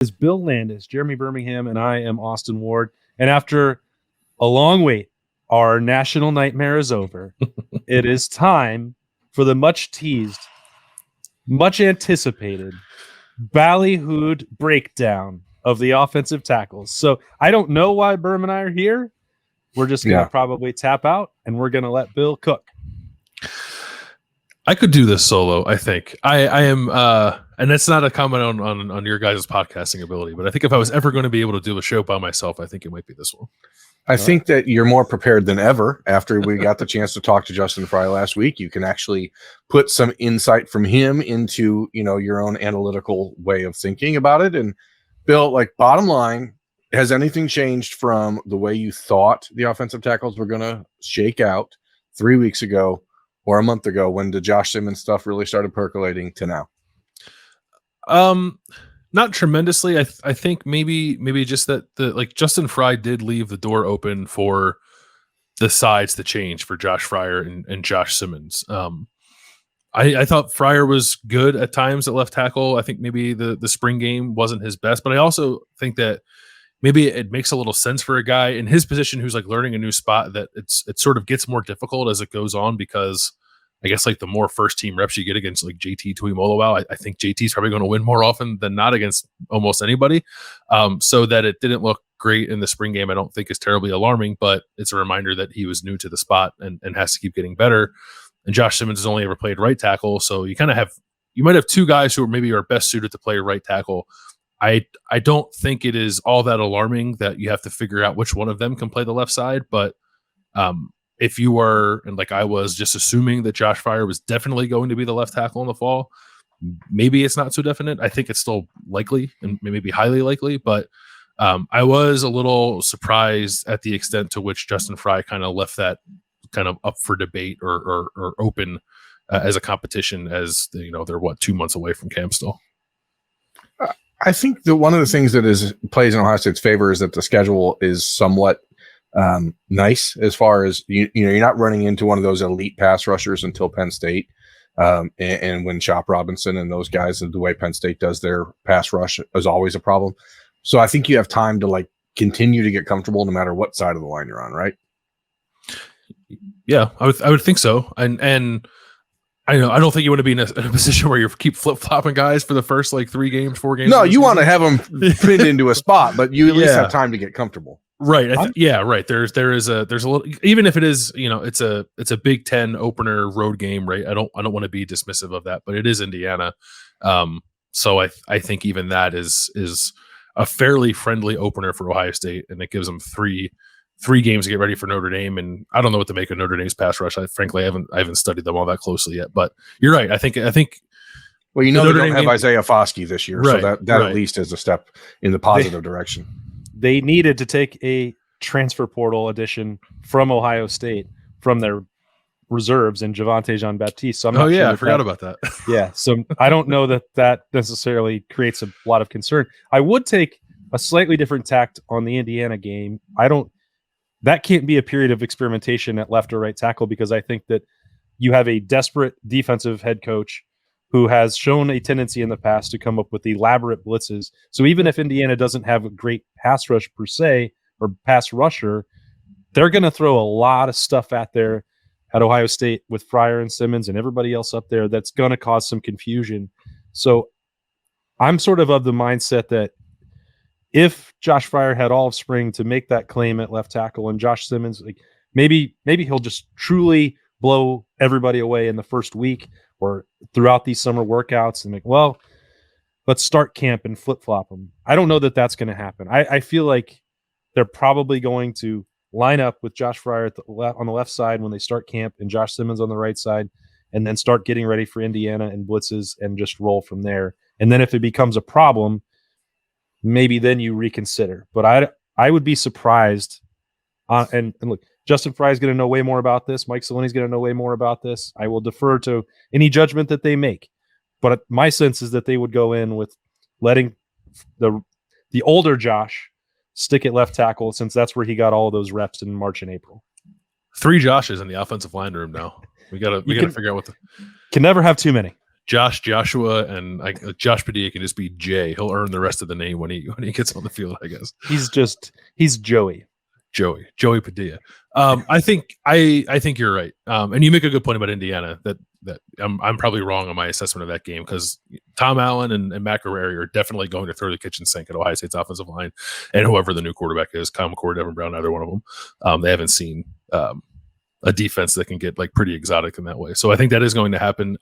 Is Bill Landis, Jeremy Birmingham, and I am Austin Ward. And after a long wait, our national nightmare is over. It is time for the much teased, much anticipated, ballyhooed breakdown of the offensive tackles. So I don't know why Berm and I are here. We're just going to probably tap out, and we're going to let Bill cook. I could do this solo, I think. I am, and that's not a comment on your guys' podcasting ability, but I think if I was ever going to be able to do a show by myself, I think it might be this one. I think that you're more prepared than ever after we got the chance to talk to Justin Frye last week. You can actually put some insight from him into, your own analytical way of thinking about it. And Bill, bottom line, has anything changed from the way you thought the offensive tackles were going to shake out 3 weeks ago or a month ago when the Josh Simmons stuff really started percolating to now? Not tremendously. I think maybe just that Justin Frye did leave the door open for the sides to change for Josh Fryer and Josh Simmons. I thought Fryer was good at times at left tackle. I think maybe the spring game wasn't his best, but I also think that maybe it makes a little sense for a guy in his position who's learning a new spot that it sort of gets more difficult as it goes on, because I guess the more first team reps you get against JT Tuimoloau, I think JT's probably going to win more often than not against almost anybody. So that it didn't look great in the spring game, I don't think is terribly alarming, but it's a reminder that he was new to the spot and has to keep getting better. And Josh Simmons has only ever played right tackle. So you might have two guys who maybe are best suited to play right tackle. I don't think it is all that alarming that you have to figure out which one of them can play the left side. But if you were, and I was, just assuming that Josh Fryer was definitely going to be the left tackle in the fall, maybe it's not so definite. I think it's still likely and maybe highly likely. But I was a little surprised at the extent to which Justin Frye kind of left that kind of up for debate or open as a competition, as they're 2 months away from camp still. I think that one of the things that plays in Ohio State's favor is that the schedule is somewhat nice as far as you're not running into one of those elite pass rushers until Penn State, and when Chop Robinson and those guys, the way Penn State does their pass rush is always a problem. So I think you have time to continue to get comfortable no matter what side of the line you're on, right? Yeah, I would think so, and. I don't think you want to be in a position where you keep flip-flopping guys for the first 3 games, 4 games. No, you want to have them pinned into a spot, but you at least have time to get comfortable. Right. Right. There is a little, even if it is, it's a Big Ten opener road game, right? I don't want to be dismissive of that, but it is Indiana. So I think even that is a fairly friendly opener for Ohio State, and it gives them three games to get ready for Notre Dame. And I don't know what to make of Notre Dame's pass rush. I haven't studied them all that closely yet, but you're right. I think well, they don't have Isaiah Foskey this year, right, so that at least is a step in the positive direction. They needed to take a transfer portal addition from Ohio State from their reserves in Javonte Jean-Baptiste. So I forgot about that. Yeah. So I don't know that necessarily creates a lot of concern. I would take a slightly different tact on the Indiana game. That can't be a period of experimentation at left or right tackle, because I think that you have a desperate defensive head coach who has shown a tendency in the past to come up with elaborate blitzes. So even if Indiana doesn't have a great pass rush per se, or pass rusher, they're going to throw a lot of stuff at Ohio State with Fryer and Simmons and everybody else up there that's going to cause some confusion. So I'm sort of the mindset that if Josh Fryer had all of spring to make that claim at left tackle, and Josh Simmons, maybe he'll just truly blow everybody away in the first week or throughout these summer workouts and let's start camp and flip-flop them. I don't know that that's going to happen. I feel like they're probably going to line up with Josh Fryer on the left side when they start camp, and Josh Simmons on the right side, and then start getting ready for Indiana and blitzes and just roll from there. And then if it becomes a problem, maybe then you reconsider. But I would be surprised. And look, Justin Frye is going to know way more about this. Mike Saloni's going to know way more about this. I will defer to any judgment that they make. But my sense is that they would go in with letting the older Josh stick at left tackle, since that's where he got all of those reps in March and April. 3 Joshes in the offensive line room now. We gotta figure out what can never have too many. Joshua, and Josh Padilla can just be Jay. He'll earn the rest of the name when he gets on the field, I guess. He's Joey Padilla. I think you're right. And you make a good point about Indiana that I'm probably wrong on my assessment of that game, because Tom Allen and McElroy are definitely going to throw the kitchen sink at Ohio State's offensive line, and whoever the new quarterback is, Kyle McCord, Devin Brown, either one of them. They haven't seen a defense that can get like pretty exotic in that way. So I think that is going to happen.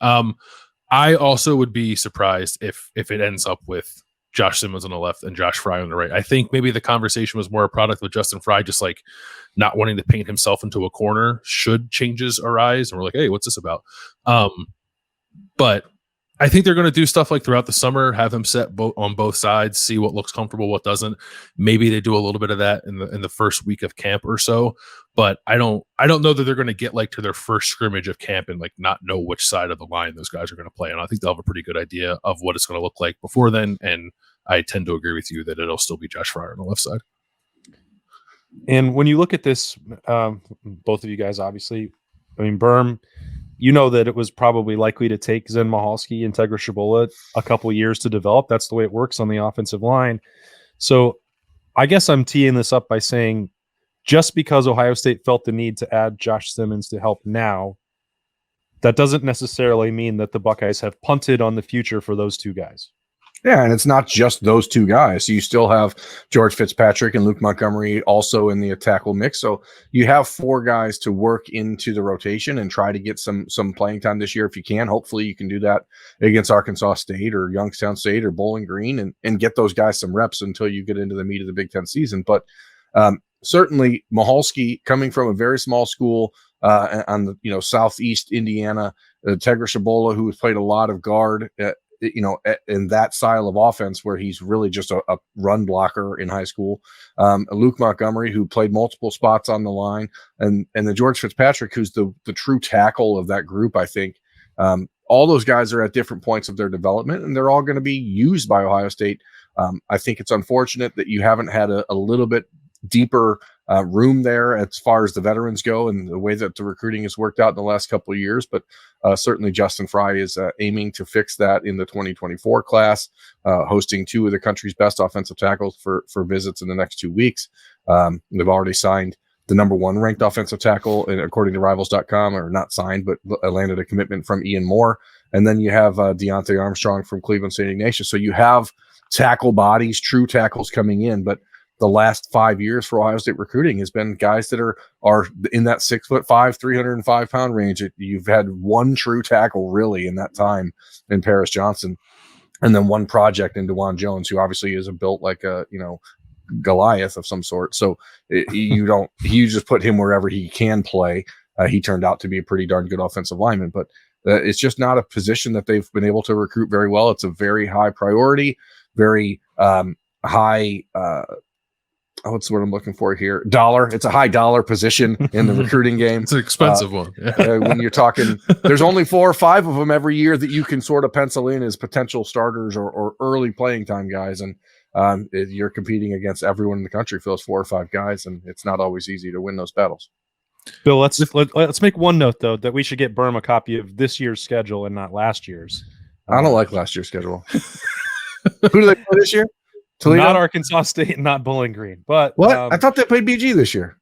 I also would be surprised if it ends up with Josh Simmons on the left and Josh Frye on the right. I think maybe the conversation was more a product with Justin Frye, just like not wanting to paint himself into a corner should changes arise. And we're like, hey, what's this about? But I think they're going to do stuff like throughout the summer, have him set on both sides, see what looks comfortable, what doesn't. Maybe they do a little bit of that in the first week of camp or so. But I don't know that they're going to get like to their first scrimmage of camp and like not know which side of the line those guys are going to play. And I think they'll have a pretty good idea of what it's going to look like before then. And I tend to agree with you that it'll still be Josh Frye on the left side. And when you look at this, both of you guys, obviously, I mean, Berm, you know that it was probably likely to take Zen Mahalski and Tegra Shabola a couple years to develop. That's the way it works on the offensive line. So I guess I'm teeing this up by saying, just because Ohio State felt the need to add Josh Simmons to help now, that doesn't necessarily mean that the Buckeyes have punted on the future for those two guys. Yeah, and it's not just those two guys. You still have George Fitzpatrick and Luke Montgomery also in the tackle mix. So you have four guys to work into the rotation and try to get some playing time this year if you can. Hopefully you can do that against Arkansas State or Youngstown State or Bowling Green and get those guys some reps until you get into the meat of the Big Ten season. But certainly Mahalski, coming from a very small school on the southeast Indiana, Tegra Shabola, who has played a lot of guard in that style of offense where he's really just a run blocker in high school. Luke Montgomery, who played multiple spots on the line, and the George Fitzpatrick, who's the true tackle of that group. I think all those guys are at different points of their development, and they're all going to be used by Ohio State. I think it's unfortunate that you haven't had a little bit deeper room there as far as the veterans go and the way that the recruiting has worked out in the last couple of years. But certainly Justin Frye is aiming to fix that in the 2024 class, hosting two of the country's best offensive tackles for visits in the next 2 weeks. They've already signed the number one ranked offensive tackle, and according to rivals.com, or not signed, but landed a commitment from Ian Moore. And then you have Deontay Armstrong from Cleveland St. Ignatius. So you have tackle bodies, true tackles coming in, but the last 5 years for Ohio State recruiting has been guys that are in that 6'5", 305-pound range. You've had one true tackle really in that time in Paris Johnson, and then one project in DeJuan Jones, who obviously is built like a Goliath of some sort. So you just put him wherever he can play. He turned out to be a pretty darn good offensive lineman, but it's just not a position that they've been able to recruit very well. It's a very high priority, very high. What's what I'm looking for here? Dollar. It's a high dollar position in the recruiting game. It's an expensive one. When you're talking, there's only 4 or 5 of them every year that you can sort of pencil in as potential starters or early playing time guys. And you're competing against everyone in the country for those 4 or 5 guys. And it's not always easy to win those battles. Bill, let's make one note, though, that we should get Berm a copy of this year's schedule and not last year's. I don't like last year's schedule. Who do they play this year? Toledo? Not Arkansas State, not Bowling Green. But what? I thought they played BG this year.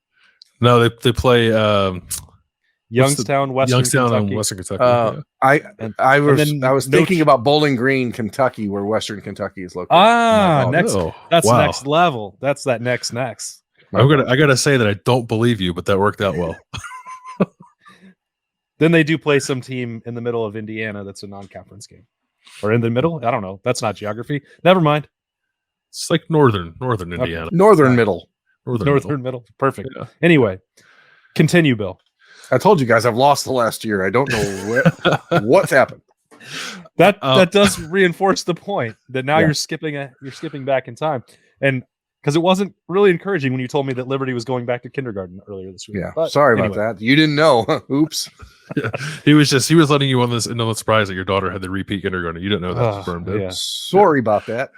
No, they play Youngstown, Western Kentucky. And Western Kentucky. I was thinking about Bowling Green, Kentucky, where Western Kentucky is located. That's next level. That's that next. I gotta say that I don't believe you, but that worked out well. Then they do play some team in the middle of Indiana that's a non-conference game, or in the middle. I don't know. That's not geography. Never mind. It's like northern Indiana. Northern middle. Northern middle. Perfect. Yeah. Anyway, continue, Bill. I told you guys I've lost the last year. I don't know what's happened. That does reinforce the point that now you're skipping back in time, and because it wasn't really encouraging when you told me that Liberty was going back to kindergarten earlier this week. Yeah, but sorry about that. You didn't know. Oops. Yeah. He was letting you on this no surprise that your daughter had the repeat kindergarten. You didn't know that. Confirmed. Yeah. Sorry about that.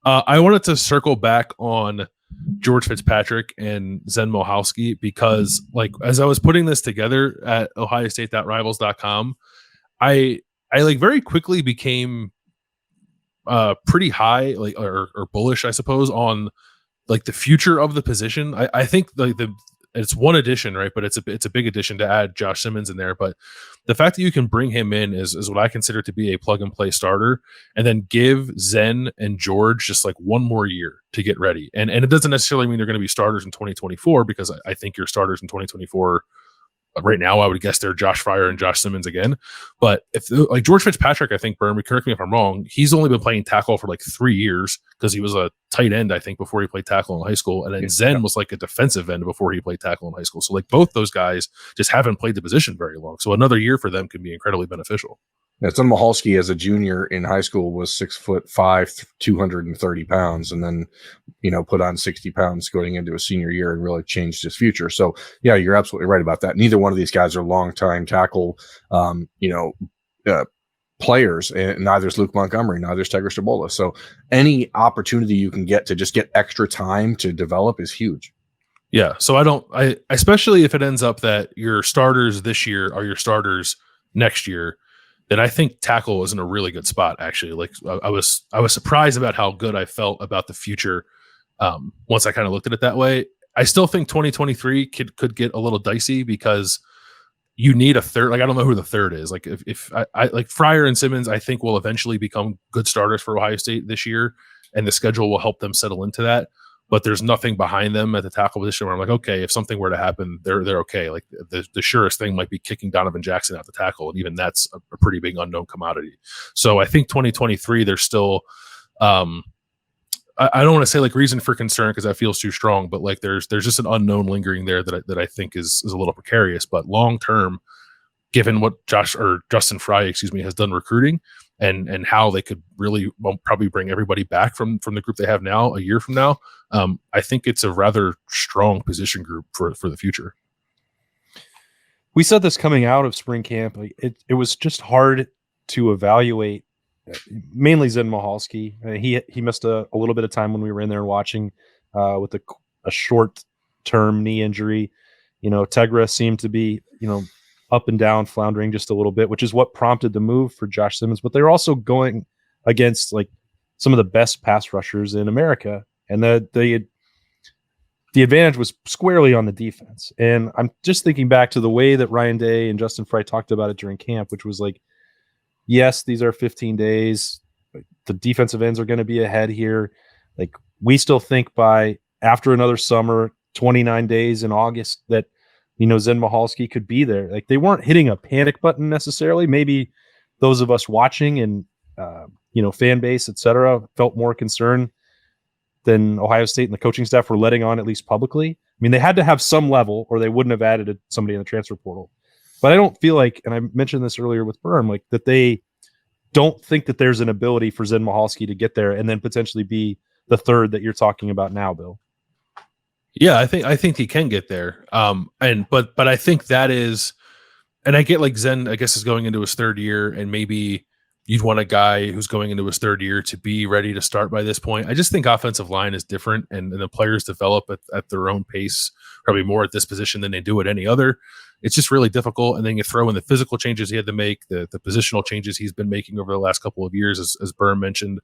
I wanted to circle back on George Fitzpatrick and Zen Mahalski because, like, as I was putting this together at OhioState.rivals.com, I like very quickly became pretty high, like or bullish, I suppose, on like the future of the position. I think like it's one addition, right? But it's a big addition to add Josh Simmons in there. But the fact that you can bring him in is what I consider to be a plug and play starter, and then give Zen and George just like one more year to get ready. And it doesn't necessarily mean they're going to be starters in 2024, because I think your starters in 2024 right now, I would guess they're Josh Frye and Josh Simmons again. But if like George Fitzpatrick, I think, Berm, correct me if I'm wrong, he's only been playing tackle for like 3 years, because he was a tight end, I think, before he played tackle in high school. And then Zen was like a defensive end before he played tackle in high school. So like both those guys just haven't played the position very long. So another year for them can be incredibly beneficial. Zen Michalski, as a junior in high school, was 6'5", 230 pounds, and then, put on 60 pounds going into a senior year and really changed his future. So yeah, you're absolutely right about that. Neither one of these guys are long-time tackle, players, and neither is Luke Montgomery, neither is Tegra Shabola. So any opportunity you can get to just get extra time to develop is huge. Yeah. So I especially if it ends up that your starters this year are your starters next year, then I think tackle is in a really good spot, actually. Like I was surprised about how good I felt about the future once I kind of looked at it that way. I still think 2023 could get a little dicey, because you need a third. Like, I don't know who the third is. Like if I like Fryer and Simmons, I think will eventually become good starters for Ohio State this year, and the schedule will help them settle into that. But there's nothing behind them at the tackle position where I'm like, okay, if something were to happen, they're okay. Like the surest thing might be kicking Donovan Jackson out the tackle, and even that's a pretty big unknown commodity. So I think 2023, there's still, I don't want to say like reason for concern, because that feels too strong, but like there's just an unknown lingering there that I think is a little precarious. But long term, given what Justin Frye, has done recruiting, and how they could really probably bring everybody back from the group they have now a year from now, I think it's a rather strong position group for the future. We said this coming out of spring camp. Like it was just hard to evaluate, mainly Zen Michalski. He missed a little bit of time when we were in there watching with a short-term knee injury. Tegra seemed to be, up and down, floundering just a little bit, which is what prompted the move for Josh Simmons. But they're also going against like some of the best pass rushers in America, and the advantage was squarely on the defense. And I'm just thinking back to the way that Ryan Day and Justin Frye talked about it during camp, which was like, yes, these are 15 days. The defensive ends are going to be ahead here. Like, we still think by after another summer, 29 days in August, that Zen Michalski could be there. Like, they weren't hitting a panic button necessarily. Maybe those of us watching and, fan base, et cetera, felt more concerned than Ohio State and the coaching staff were letting on, at least publicly. I mean, they had to have some level, or they wouldn't have added somebody in the transfer portal. But I don't feel like, and I mentioned this earlier with Berm, like that they don't think that there's an ability for Zen Michalski to get there and then potentially be the third that you're talking about now, Bill. Yeah, I think he can get there. But I think that is, and I get like Zen, I guess, is going into his third year, and maybe you'd want a guy who's going into his third year to be ready to start by this point. I just think offensive line is different, and the players develop at their own pace, probably more at this position than they do at any other. It's just really difficult. And then you throw in the physical changes he had to make, the positional changes he's been making over the last couple of years, as Berm mentioned.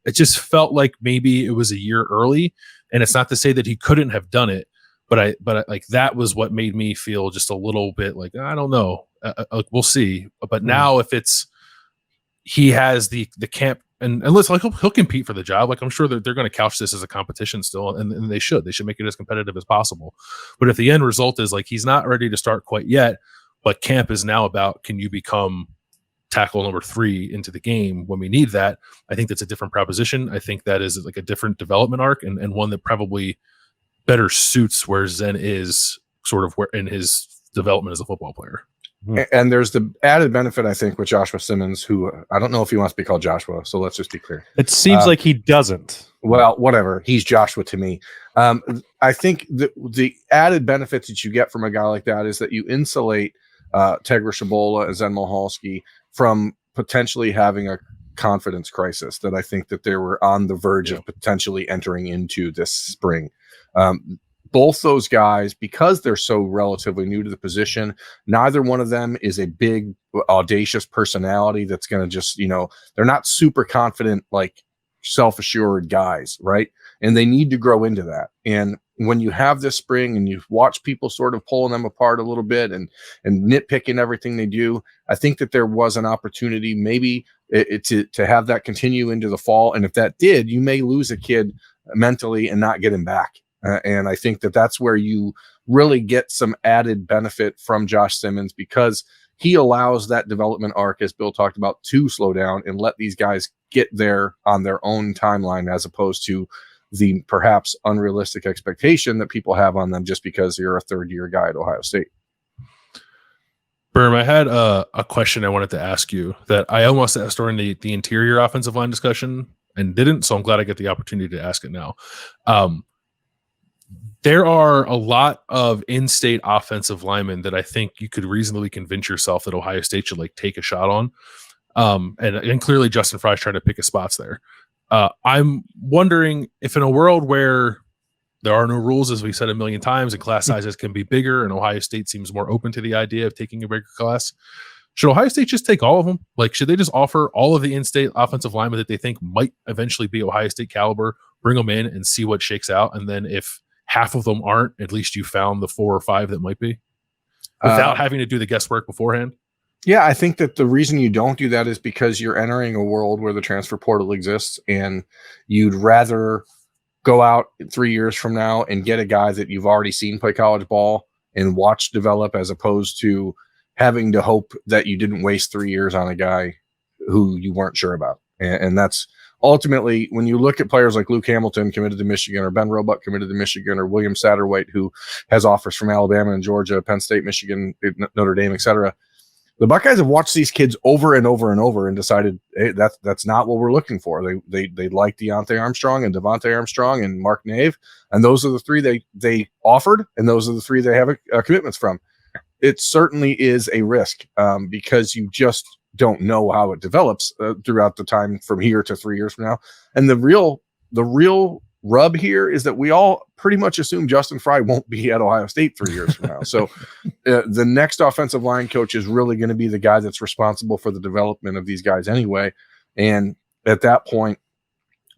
It just felt like maybe it was a year early. And it's not to say that he couldn't have done it, but I like that was what made me feel just a little bit like, I don't know, we'll see. But now if he has the camp, and listen, like he'll compete for the job. Like, I'm sure they're going to couch this as a competition still, and they should make it as competitive as possible. But if the end result is like he's not ready to start quite yet, but camp is now about, can you become tackle number 3 into the game when we need that? I think that's a different proposition. I think that is like a different development arc, and one that probably better suits where Zen is sort of where in his development as a football player. And there's the added benefit, I think, with Joshua Simmons, who I don't know if he wants to be called Joshua, so let's just be clear. It seems like he doesn't. Well, whatever. He's Joshua to me. I think the added benefits that you get from a guy like that is that you insulate Tegra Shabola and Zen Michalski from potentially having a confidence crisis that I think that they were on the verge of potentially entering into this spring. both those guys, because they're so relatively new to the position, neither one of them is a big, audacious personality that's going to just, they're not super confident, like self-assured guys, right? And they need to grow into that. And when you have this spring and you watch people sort of pulling them apart a little bit and nitpicking everything they do, I think that there was an opportunity maybe to have that continue into the fall. And if that did, you may lose a kid mentally and not get him back. And I think that that's where you really get some added benefit from Josh Simmons, because he allows that development arc, as Bill talked about, to slow down and let these guys get there on their own timeline, as opposed to the perhaps unrealistic expectation that people have on them just because you're a third-year guy at Ohio State. Berm, I had a question I wanted to ask you that I almost asked during the interior offensive line discussion and didn't, so I'm glad I get the opportunity to ask it now. There are a lot of in-state offensive linemen that I think you could reasonably convince yourself that Ohio State should take a shot on. And clearly Justin Frye is trying to pick his spots there. I'm wondering if in a world where there are no rules, as we said a million times, and class sizes can be bigger, and Ohio State seems more open to the idea of taking a bigger class, should Ohio State just take all of them? Should they just offer all of the in-state offensive linemen that they think might eventually be Ohio State caliber, bring them in and see what shakes out? And then if half of them aren't, at least you found the 4 or 5 that might be, without having to do the guesswork beforehand? Yeah, I think that the reason you don't do that is because you're entering a world where the transfer portal exists, and you'd rather go out 3 years from now and get a guy that you've already seen play college ball and watch develop, as opposed to having to hope that you didn't waste 3 years on a guy who you weren't sure about. And that's ultimately, when you look at players like Luke Hamilton committed to Michigan, or Ben Roebuck committed to Michigan, or William Satterwhite, who has offers from Alabama and Georgia, Penn State, Michigan, Notre Dame, etc. The Buckeyes have watched these kids over and over and over and decided, hey, that's not what we're looking for. They like Deontay Armstrong and Devontae Armstrong and Mark Nave, and those are the 3 they offered, and those are the 3 they have commitments from. It certainly is a risk, because you just don't know how it develops throughout the time from here to 3 years from now. And the real rub here is that we all pretty much assume Justin Frye won't be at Ohio State 3 years from now. So the next offensive line coach is really going to be the guy that's responsible for the development of these guys anyway. And at that point,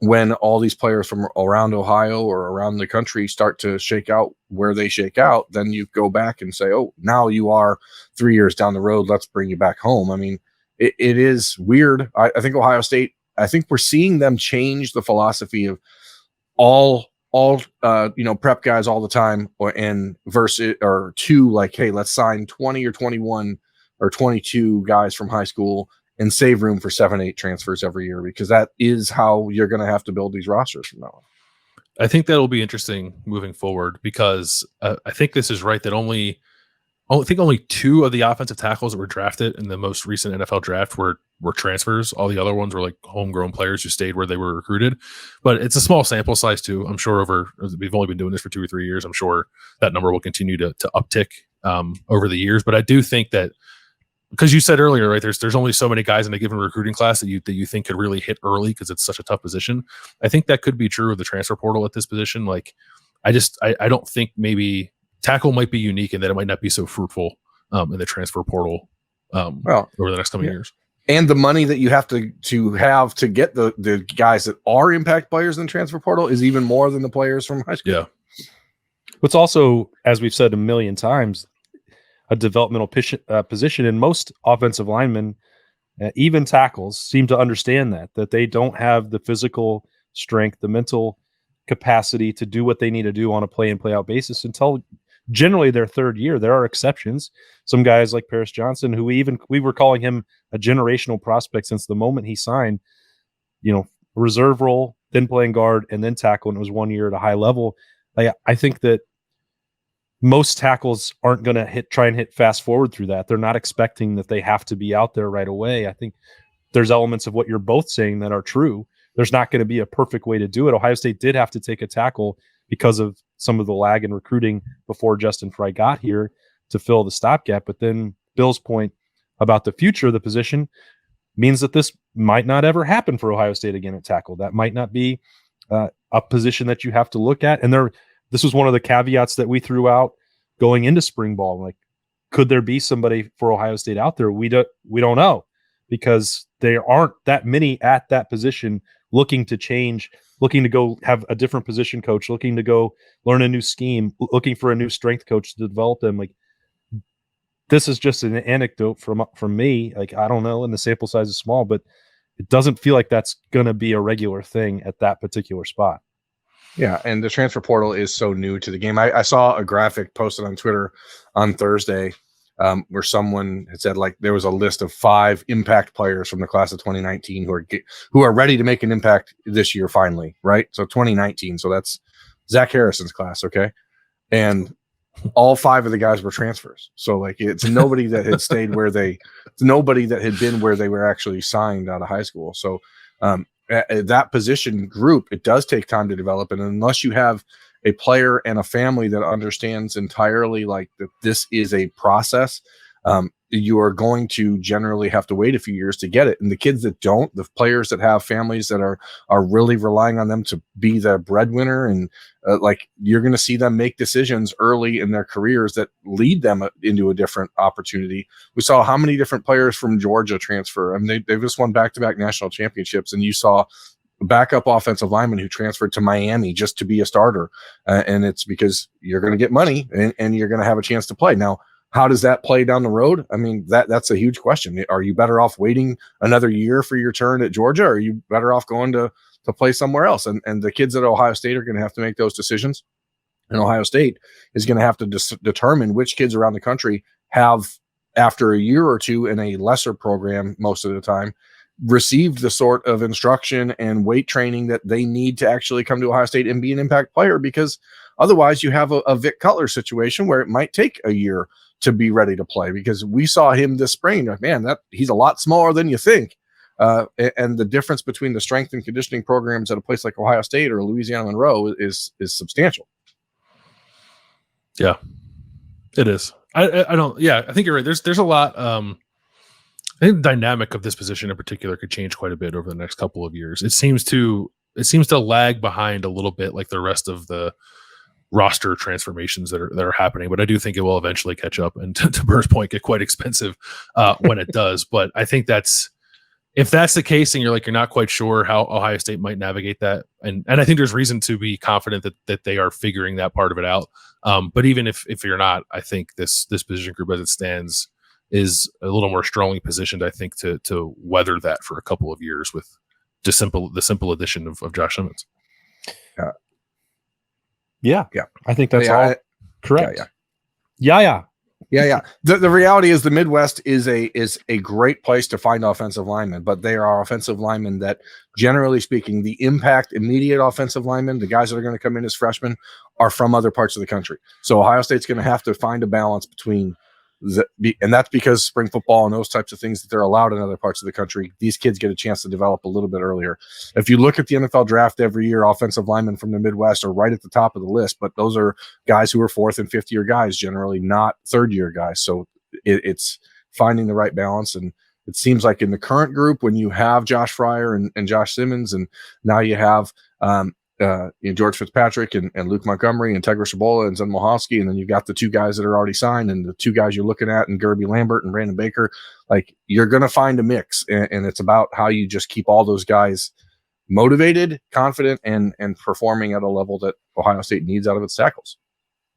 when all these players from around Ohio or around the country start to shake out where they shake out, then you go back and say, oh, now you are 3 years down the road. Let's bring you back home. I mean, it is weird. I think Ohio State, I think we're seeing them change the philosophy of all prep guys all the time, versus hey, let's sign 20 or 21 or 22 guys from high school and save room for 7-8 transfers every year, because that is how you're going to have to build these rosters from now on. I think that'll be interesting moving forward, because I think this is right that only 2 of the offensive tackles that were drafted in the most recent NFL draft were transfers. All the other ones were homegrown players who stayed where they were recruited. But it's a small sample size too. I'm sure we've only been doing this for 2 or 3 years. I'm sure that number will continue to uptick over the years. But I do think that, because you said earlier, right, there's only so many guys in a given recruiting class that you think could really hit early because it's such a tough position. I think that could be true of the transfer portal at this position. I don't think maybe tackle might be unique in that it might not be so fruitful in the transfer portal over the next coming years. And the money that you have to get the guys that are impact players in the transfer portal is even more than the players from high school. Yeah. What's also, as we've said a million times, a developmental position, and most offensive linemen, even tackles, seem to understand that they don't have the physical strength, the mental capacity to do what they need to do on a play in, play out basis until generally their 3rd year. There are exceptions. Some guys like Paris Johnson, who we were calling him a generational prospect since the moment he signed, reserve role, then playing guard, and then tackle, and it was 1 year at a high level. I think that most tackles aren't going to try and hit fast forward through that. They're not expecting that they have to be out there right away. I think there's elements of what you're both saying that are true. There's not going to be a perfect way to do it. Ohio State did have to take a tackle because of some of the lag in recruiting before Justin Frye got here to fill the stopgap. But then Bill's point about the future of the position means that this might not ever happen for Ohio State again at tackle. That might not be a position that you have to look at. And this was one of the caveats that we threw out going into spring ball. Like, could there be somebody for Ohio State out there? We don't know, because there aren't that many at that position looking to change, looking to go have a different position coach, looking to go learn a new scheme, looking for a new strength coach to develop them. Like, this is just an anecdote from me. Like, I don't know, and the sample size is small, but it doesn't feel like that's going to be a regular thing at that particular spot. Yeah, and the transfer portal is so new to the game. I saw a graphic posted on Twitter on Thursday where someone had said, like, there was a list of 5 impact players from the class of 2019 who are ready to make an impact this year finally, right? So 2019, so that's Zach Harrison's class, okay? And all 5 of the guys were transfers. So, like, it's nobody that had stayed it's nobody that had been where they were actually signed out of high school. So that position group, it does take time to develop. And unless you have a player and a family that understands entirely, like, that this is a process, you are going to generally have to wait a few years to get it. And the kids that don't, the players that have families that are really relying on them to be the breadwinner, and like, you're going to see them make decisions early in their careers that lead them into a different opportunity. We saw how many different players from Georgia transfer. I mean, they've just won back-to-back national championships, and you saw a backup offensive lineman who transferred to Miami just to be a starter. And it's because you're going to get money and you're going to have a chance to play. Now, how does that play down the road? I mean, that's a huge question. Are you better off waiting another year for your turn at Georgia, or are you better off going to play somewhere else? And the kids at Ohio State are going to have to make those decisions. And Ohio State is going to have to determine which kids around the country have, after a year or two in a lesser program most of the time, received the sort of instruction and weight training that they need to actually come to Ohio State and be an impact player, because otherwise you have a Vic Cutler situation where it might take a year to be ready to play, because we saw him this spring. Like, man, he's a lot smaller than you think. And the difference between the strength and conditioning programs at a place like Ohio State or Louisiana Monroe is substantial. Yeah, it is. I don't. Yeah, I think you're right. There's a lot. I think the dynamic of this position in particular could change quite a bit over the next couple of years. It seems to lag behind a little bit, like the rest of the roster transformations that are happening, but I do think it will eventually catch up, and to Burr's point, get quite expensive when it does. But I think if that's the case, and you're not quite sure how Ohio State might navigate that, and I think there's reason to be confident that they are figuring that part of it out. But even if you're not, I think this position group as it stands is a little more strongly positioned, I think, to weather that for a couple of years with the simple addition of Josh Simmons. Yeah. I think that's all correct. Yeah. The reality is the Midwest is a great place to find offensive linemen, but they are offensive linemen that, generally speaking, the impact immediate offensive linemen, the guys that are going to come in as freshmen, are from other parts of the country. So Ohio State's going to have to find a balance between and that's because spring football and those types of things that they're allowed in other parts of the country, these kids get a chance to develop a little bit earlier. If you look at the NFL draft every year, offensive linemen from the Midwest are right at the top of the list, but those are guys who are 4th and 5th year guys, generally not 3rd year guys. So it's finding the right balance. And it seems like in the current group, when you have Josh Frye and Josh Simmons, and now you have George Fitzpatrick and Luke Montgomery and Tegra Shabola and Zen Mohovsky, and then you've got the 2 guys that are already signed, and the 2 guys you're looking at, and Gerby Lambert and Brandon Baker. Like, you're going to find a mix, and it's about how you just keep all those guys motivated, confident, and performing at a level that Ohio State needs out of its tackles.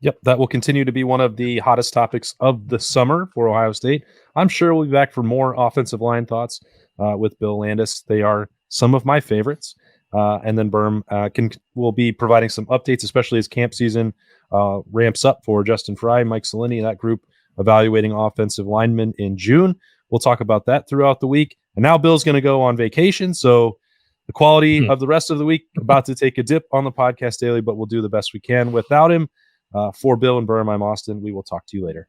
Yep, that will continue to be one of the hottest topics of the summer for Ohio State. I'm sure we'll be back for more offensive line thoughts with Bill Landis. They are some of my favorites. And then Berm will be providing some updates, especially as camp season ramps up for Justin Frye, Mike Salini, that group evaluating offensive linemen in June. We'll talk about that throughout the week. And now Bill's going to go on vacation, so the quality of the rest of the week about to take a dip on the podcast daily, but we'll do the best we can without him. For Bill and Berm, I'm Austin. We will talk to you later.